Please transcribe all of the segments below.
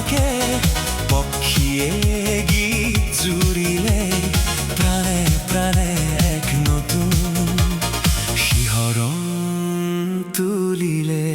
ফাঁকে পক্ষীয়ে গীত জুড়িলে প্ৰাণে প্ৰাণে এক নতুন শিহৰণ তুলিলে।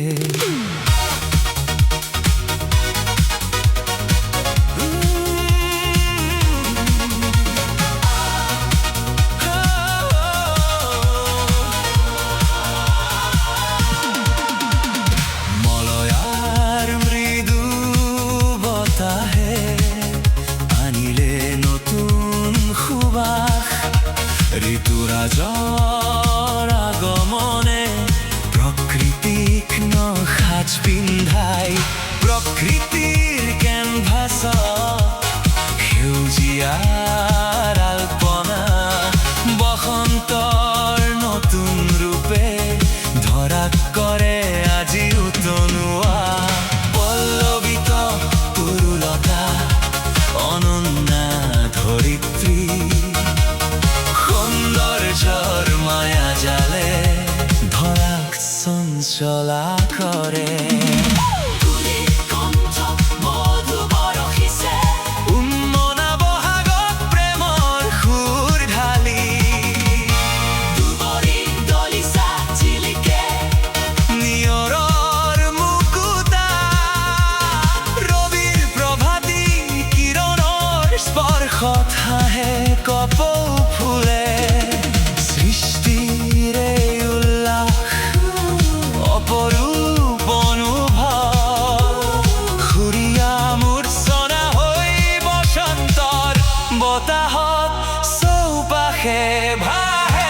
ঋতুৰাজৰ আগমনে প্ৰকৃতিক নখাজ পিন্ধাই প্ৰকৃতিৰ কেনভাছত সেউজীয়াৰ আলপনা বসন্তৰ নতুন ৰূপে ধৰা কৰে আজি উতনুৱা পল্লৱিত তৰুলতা অনন্যা ধৰিত্ৰী মায়া জালে ধৰাক চঞ্চলা কৰে। উন্মনা বহাগত প্ৰেমৰ সুৰ ঢালি নিয়ৰৰ মুকুতা ৰবিৰ প্ৰভাতী কিৰণৰ স্পৰ্শত হাঁহে কপৌ ফুলে। সৃষ্টিৰে উল্লাস অপৰূপ অনুভৱ সুৰীয়া মূৰ্ছনা হৈ বসন্তৰ বতাহত চৌপাশে ভাহে।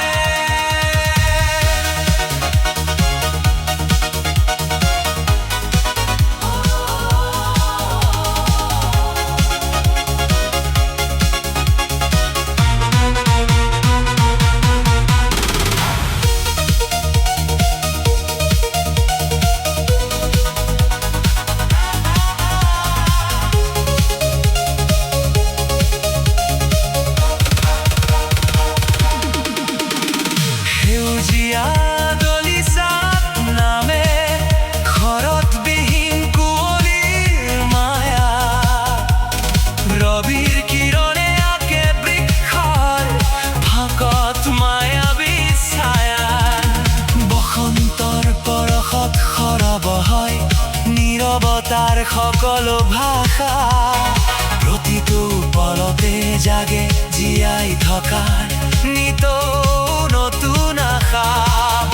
নীৰৱতাৰ সকলো ভাষা প্ৰতিটো পলতে জাগে জীয়াই থকাৰ নিতৌ নতুন আশা।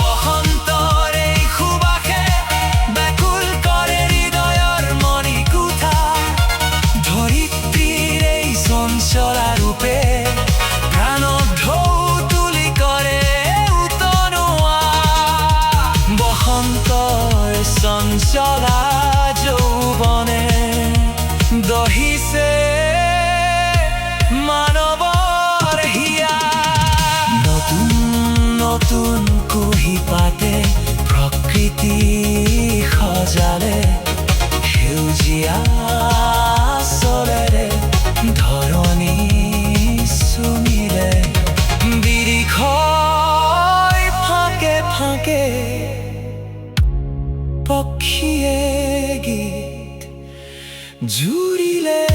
বসন্তৰ এই সুবাসে ব্যাকুল কৰে হৃদয়ৰ মণিকোঠা ধৰিত্ৰীৰ এই চঞ্চলা ৰূপে প্ৰাণক ঢৌ তুলি কৰে উতনুৱা বসন্তৰ চঞ্চলা যৌৱনে দহিছে মানৱৰ হিয়া। নতুন নতুন কুঁহিপাতে প্ৰকৃতি সজালে সেউজীয়া চলেৰে ধৰণী চুমিলে বিৰিখৰ ফাঁকে ফাঁকে পক্ষীয়ে গীত জুড়িলে।